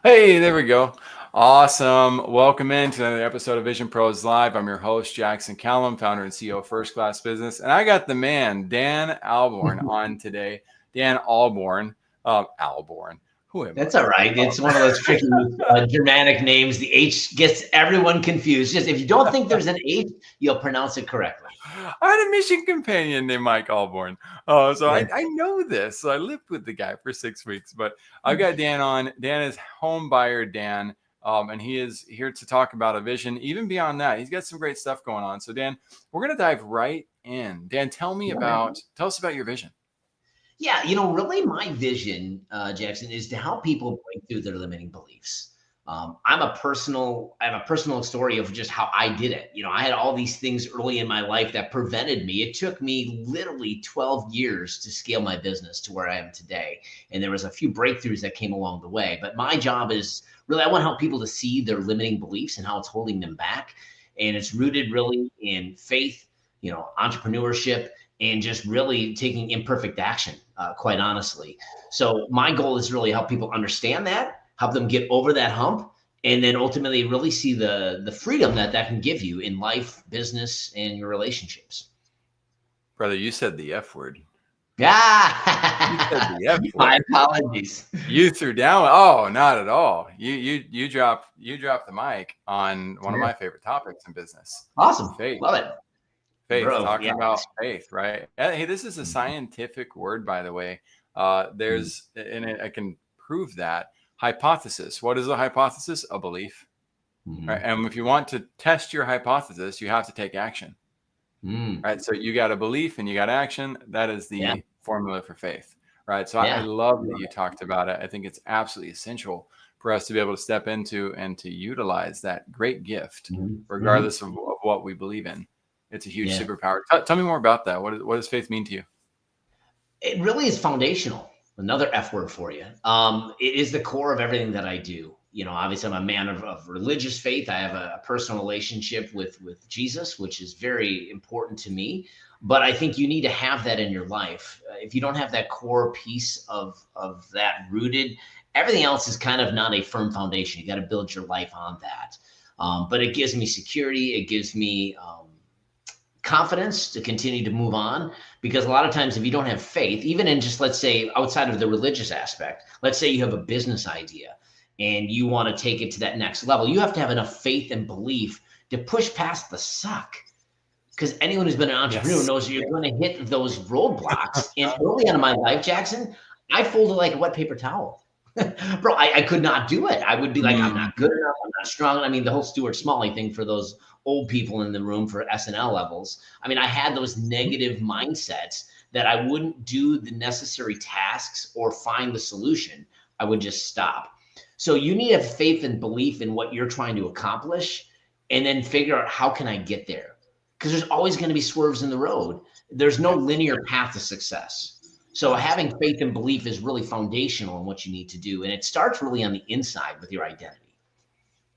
Hey, there we go. Awesome. Welcome into another episode of Vision Pros Live. I'm your host, Jackson Callum, founder and CEO of First Class Business. And I got the man, Dan Ahlborn, on today. Dan Ahlborn. Ahlborn. Who am That's I? all right. It's one of those tricky Germanic names. The H gets everyone confused. Just if you don't think there's an H, you'll pronounce it correctly. I had a mission companion named Mike Ahlborn. Oh, so Yeah. I know this. So I lived with the guy for 6 weeks, but I've got Dan on. Dan is home buyer Dan, and he is here to talk about a vision. Even beyond that, he's got some great stuff going on. So Dan, we're going to dive right in. Dan, tell us about your vision. Yeah, really my vision, Jackson, is to help people break through their limiting beliefs. I have a personal story of just how I did it. I had all these things early in my life that prevented me. It took me literally 12 years to scale my business to where I am today. And there was a few breakthroughs that came along the way. But my job is really, I want to help people to see their limiting beliefs and how it's holding them back. And it's rooted really in faith, entrepreneurship, and just really taking imperfect action, quite honestly. So my goal is really help people understand that, help them get over that hump, and then ultimately really see the freedom that can give you in life, business, and your relationships. Brother, you said the F word. Ah, You said the F word. my apologies. You threw down. Oh, not at all. You dropped the mic on one of my favorite topics in business. Awesome. Faith. Love it. Faith, Bro, talking yes. about faith, right? Hey, this is a scientific word, by the way. And I can prove that. Hypothesis. What is a hypothesis? A belief. Right? And if you want to test your hypothesis, you have to take action. Right? So you got a belief and you got action. That is the formula for faith. Right? So I love that you talked about it. I think it's absolutely essential for us to be able to step into and to utilize that great gift, regardless of what we believe in. It's a huge superpower. Tell me more about that. What does faith mean to you? It really is foundational. Another F word for you. It is the core of everything that I do. Obviously, I'm a man of religious faith. I have a personal relationship with Jesus, which is very important to me. But I think you need to have that in your life. If you don't have that core piece of that rooted, everything else is kind of not a firm foundation. You got to build your life on that. But it gives me security. It gives me confidence to continue to move on, because a lot of times if you don't have faith, even in just, let's say, outside of the religious aspect, let's say you have a business idea and you want to take it to that next level, you have to have enough faith and belief to push past the suck, because anyone who's been an entrepreneur knows you're going to hit those roadblocks. And early on in my life, Jackson, I folded like a wet paper towel. Bro, I could not do it. I would be like, I'm not good enough. I'm not strong. I mean, the whole Stuart Smalley thing for those old people in the room for SNL levels. I mean, I had those negative mindsets that I wouldn't do the necessary tasks or find the solution. I would just stop. So you need to have faith and belief in what you're trying to accomplish, and then figure out, how can I get there? Because there's always going to be swerves in the road. There's no linear path to success. So having faith and belief is really foundational in what you need to do. And it starts really on the inside with your identity.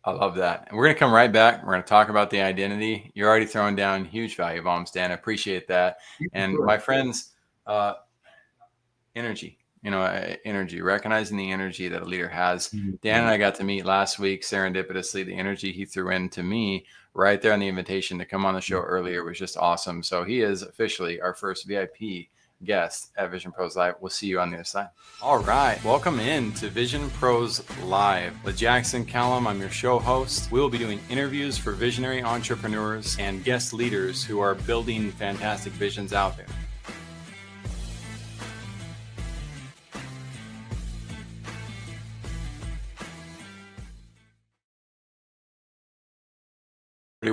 I love that. And we're going to come right back. We're going to talk about the identity. You're already throwing down huge value bombs, Dan. I appreciate that. And my friends, energy, recognizing the energy that a leader has. Dan and I got to meet last week, serendipitously. The energy he threw into me right there on the invitation to come on the show earlier was just awesome. So he is officially our first VIP guest at Vision Pros Live. We'll see you on the other side. All right. Welcome in to Vision Pros Live with Jackson Callum. I'm your show host. We will be doing interviews for visionary entrepreneurs and guest leaders who are building fantastic visions out there.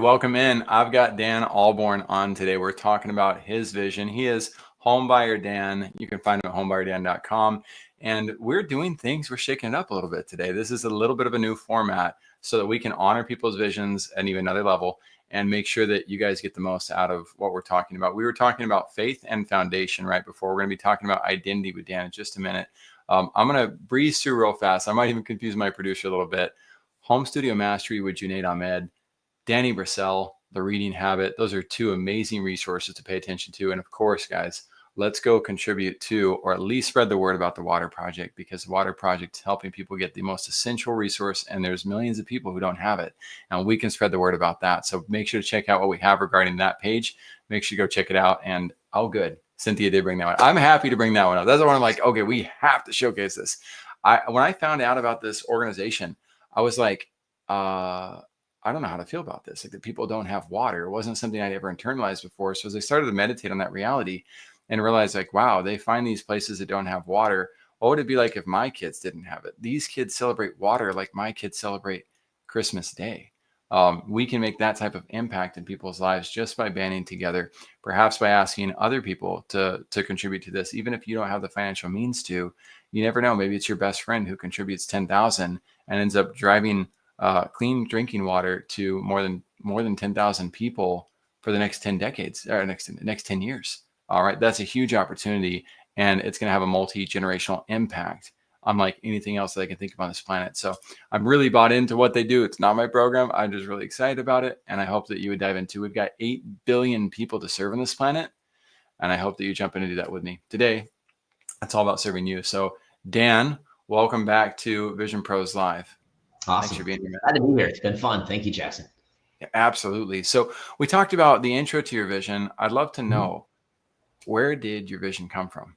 Welcome in. I've got Dan Ahlborn on today. We're talking about his vision. He is Homebuyer Dan. You can find him at homebuyerdan.com. And we're doing things, we're shaking it up a little bit today. This is a little bit of a new format so that we can honor people's visions at even another level and make sure that you guys get the most out of what we're talking about. We were talking about faith and foundation right before. We're going to be talking about identity with Dan in just a minute. I'm going to breeze through real fast. I might even confuse my producer a little bit. Home Studio Mastery with Junaid Ahmed, Danny Brissell, The Reading Habit. Those are two amazing resources to pay attention to. And of course, guys, let's go contribute to, or at least spread the word about the water project, because the water project is helping people get the most essential resource, and there's millions of people who don't have it, and we can spread the word about that. So make sure to check out what we have regarding that page. Make sure you go check it out. And oh, good, Cynthia did bring that one. I'm happy to bring that one up. That's the one I'm like, okay, we have to showcase this. When I found out about this organization, I was like, I don't know how to feel about this. Like, that people don't have water. It wasn't something I'd ever internalized before. So as I started to meditate on that reality and realize, like, wow, they find these places that don't have water. What would it be like if my kids didn't have it? These kids celebrate water like my kids celebrate Christmas Day. We can make that type of impact in people's lives just by banding together, perhaps by asking other people to contribute to this. Even if you don't have the financial means to, you never know. Maybe it's your best friend who contributes 10,000 and ends up driving clean drinking water to more than 10,000 people for the next 10 decades, or next 10 years. All right. That's a huge opportunity, and it's going to have a multi-generational impact, unlike anything else that I can think of on this planet. So I'm really bought into what they do. It's not my program. I'm just really excited about it. And I hope that you would dive into. We've got 8 billion people to serve on this planet. And I hope that you jump in and do that with me today. It's all about serving you. So Dan, welcome back to Vision Pros Live. Awesome. Thanks for being here, man. Glad to be here. It's been fun. Thank you, Jackson. Yeah, absolutely. So we talked about the intro to your vision. I'd love to know, where did your vision come from?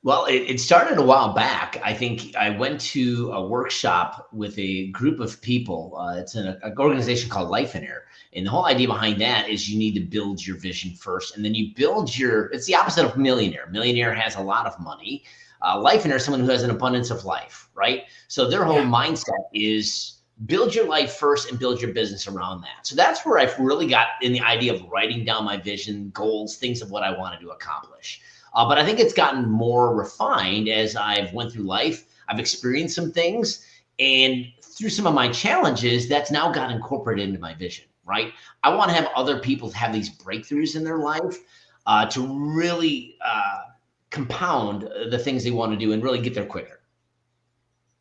Well, it started a while back. I think I went to a workshop with a group of people. It's an organization called Life in Air. And the whole idea behind that is you need to build your vision first. And then you build it's the opposite of millionaire. Millionaire has a lot of money. Life in Air is someone who has an abundance of life, right? So their whole mindset is build your life first and build your business around that. So that's where I've really got in the idea of writing down my vision, goals, things of what I wanted to accomplish. But I think it's gotten more refined as I've went through life. I've experienced some things, and through some of my challenges, that's now got incorporated into my vision, right? I want to have other people have these breakthroughs in their life to really compound the things they want to do and really get there quicker.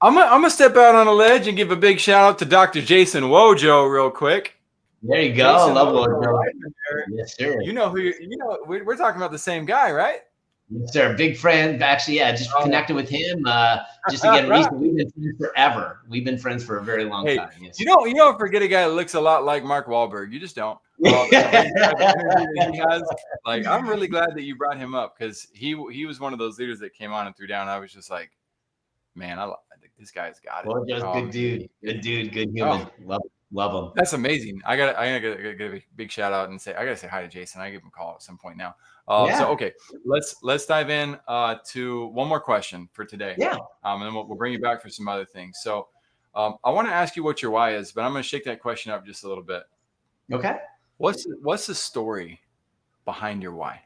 I'm gonna step out on a ledge and give a big shout out to Dr. Jason Wojo real quick. There you go. Jason Love Wojo. Yes, sir. You know we're talking about the same guy, right? Yes, sir. Big friend. Actually, yeah, just connected with him. Just again, recently, we've been friends forever. We've been friends for a very long time. Yes. You don't forget a guy that looks a lot like Mark Wahlberg. You just don't. Like, I'm really glad that you brought him up, because he was one of those leaders that came on and threw down. I was just like, man, I think this guy's got it. Well, just good dude, good human. Love him. That's amazing. I gotta give a big shout out and say I gotta say hi to Jason. I give him a call at some point now. So okay, let's dive in to one more question for today. Yeah. And then we'll bring you back for some other things. So I want to ask you what your why is, but I'm going to shake that question up just a little bit. Okay. What's the story behind your why?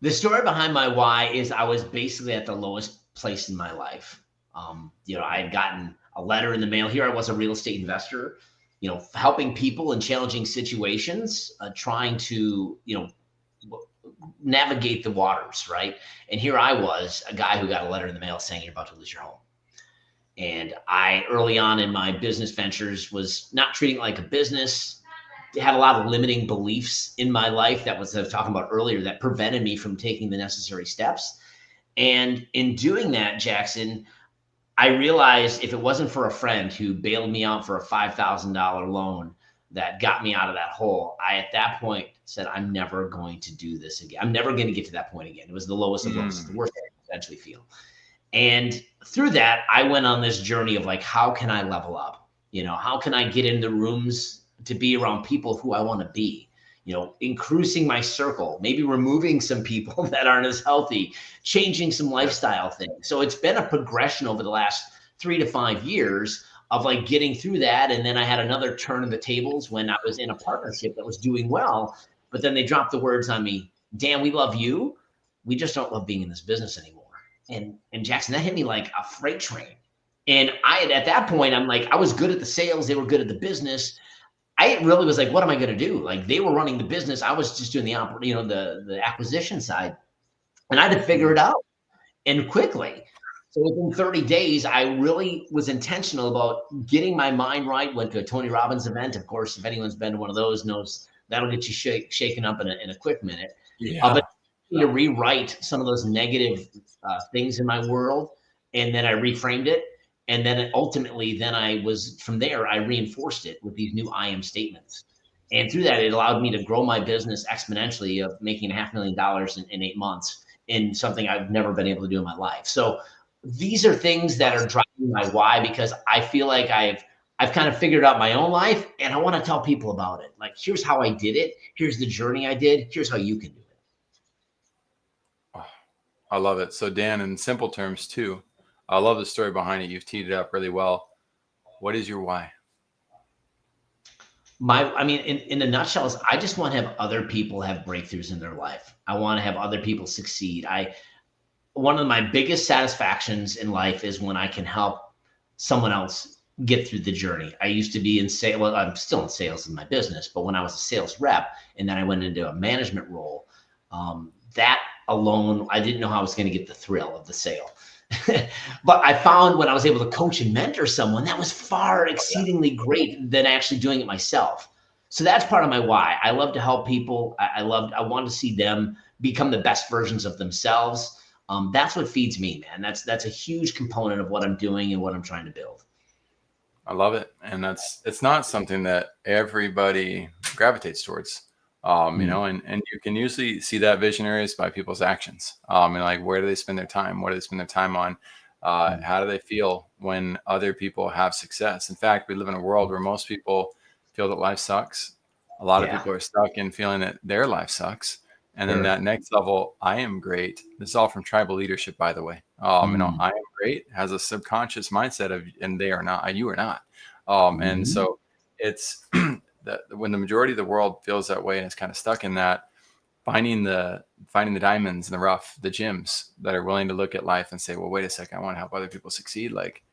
The story behind my why is I was basically at the lowest place in my life. I had gotten a letter in the mail. Here I was, a real estate investor, helping people in challenging situations, trying to, navigate the waters, right? And here I was, a guy who got a letter in the mail saying you're about to lose your home. And I, early on in my business ventures, was not treating it like a business. Had a lot of limiting beliefs in my life that was I was talking about earlier that prevented me from taking the necessary steps. And in doing that, Jackson, I realized if it wasn't for a friend who bailed me out for a $5,000 loan that got me out of that hole, I, at that point, said, I'm never going to do this again. I'm never going to get to that point again. It was the lowest of lows, the worst I could potentially feel. And through that, I went on this journey of like, how can I level up? How can I get into rooms to be around people who I want to be? Increasing my circle, maybe removing some people that aren't as healthy, changing some lifestyle things. So it's been a progression over the last 3 to 5 years of like getting through that. And then I had another turn of the tables when I was in a partnership that was doing well, but then they dropped the words on me, Dan, we love you. We just don't love being in this business anymore. And Jackson, that hit me like a freight train. And at that point, I'm like, I was good at the sales. They were good at the business. I really was like, what am I going to do? Like, they were running the business. I was just doing the acquisition side, and I had to figure it out, and quickly. So within 30 days, I really was intentional about getting my mind right. Went to a Tony Robbins event. Of course, if anyone's been to one of those, knows that'll get you shaken up in a quick minute. Yeah. But me to rewrite some of those negative things in my world. And then I reframed it. And then ultimately, from there, I reinforced it with these new I am statements. And through that, it allowed me to grow my business exponentially of making $500,000 in 8 months in something I've never been able to do in my life. So these are things that are driving my why, because I feel like I've kind of figured out my own life, and I want to tell people about it. Like, here's how I did it. Here's the journey I did. Here's how you can do it. Oh, I love it. So Dan, in simple terms too, I love the story behind it. You've teed it up really well. What is your why? In a nutshell, is I just want to have other people have breakthroughs in their life. I want to have other people succeed. One of my biggest satisfactions in life is when I can help someone else get through the journey. I used to be in sales. Well, I'm still in sales in my business, but when I was a sales rep and then I went into a management role, that alone, I didn't know how I was going to get the thrill of the sale. But I found when I was able to coach and mentor someone, that was far exceedingly great than actually doing it myself. So that's part of my why. I love to help people. I want to see them become the best versions of themselves. That's what feeds me, man. That's a huge component of what I'm doing and what I'm trying to build. I love it. And it's not something that everybody gravitates towards. You know, and you can usually see that visionaries by people's actions. And like, where do they spend their time? What do they spend their time on? How do they feel when other people have success? In fact, we live in a world where most people feel that life sucks. A lot of people are stuck in feeling that their life sucks. And then that next level, I am great. This is all from tribal leadership, by the way. You know, I am great has a subconscious mindset of, and they are not, you are not. And so it's that when the majority of the world feels that way and is kind of stuck in that, finding the diamonds in the rough, the gems that are willing to look at life and say, well, wait a second, I want to help other people succeed. Like,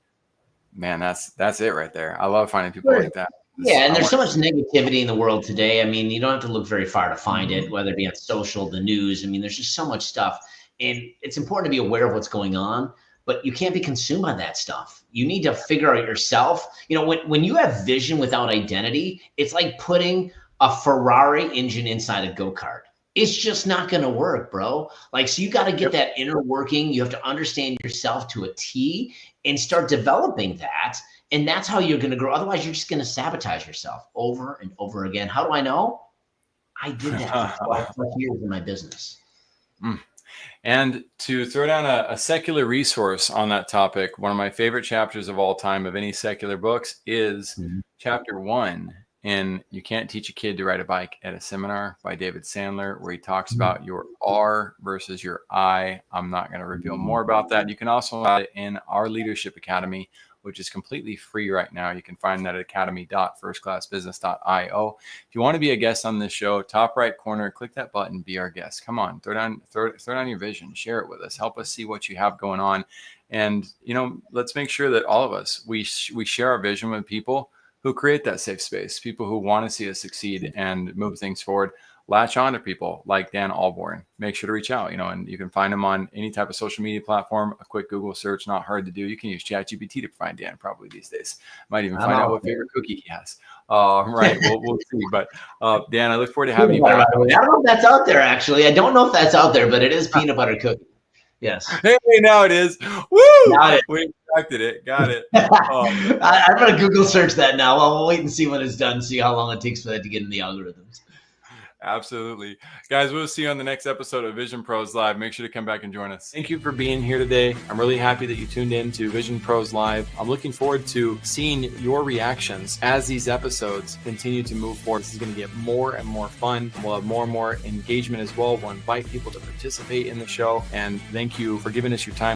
man, that's it right there. I love finding people like that. And there's so much negativity in the world today. I mean, you don't have to look very far to find it, whether it be on social, the news. I mean, there's just so much stuff. And it's important to be aware of what's going on, but you can't be consumed by that stuff. You need to figure out yourself. You know, when you have vision without identity, it's like putting a Ferrari engine inside a go-kart. It's just not going to work, bro. Like, so you got to get that inner working. You have to understand yourself to a T and start developing that. And that's how you're going to grow. Otherwise, you're just going to sabotage yourself over and over again. How do I know? I did that for 12 years in my business. And to throw down a secular resource on that topic, one of my favorite chapters of all time of any secular books is chapter 1 in You Can't Teach a Kid to Ride a Bike at a Seminar by David Sandler, where he talks about your R versus your I. I'm not going to reveal more about that. You can also find it in our Leadership Academy, which is completely free right now. You can find that at academy.firstclassbusiness.io. If you want to be a guest on this show, top right corner, click that button, be our guest. Come on, throw down your vision, share it with us, help us see what you have going on. And, you know, let's make sure that all of us, we share our vision with people who create that safe space, people who want to see us succeed and move things forward. Latch on to people like Dan Ahlborn. Make sure to reach out, you know, and you can find him on any type of social media platform. A quick Google search, not hard to do. You can use ChatGPT to find Dan probably these days. Might even find out what favorite cookie he has. Right, we'll see. But Dan, I look forward to having you back. I don't know if that's out there, actually. I don't know if that's out there, but it is peanut butter cookie. Yes. Hey, now it is. Woo! We extracted it. Got it. I'm going to Google search that now. I'll wait and see when it's done, see how long it takes for that to get in the algorithms. Absolutely. Guys, we'll see you on the next episode of Vision Pros Live. Make sure to come back and join us. Thank you for being here today. I'm really happy that you tuned in to Vision Pros Live. I'm looking forward to seeing your reactions as these episodes continue to move forward. This is going to get more and more fun. We'll have more and more engagement as well. We'll invite people to participate in the show. And thank you for giving us your time.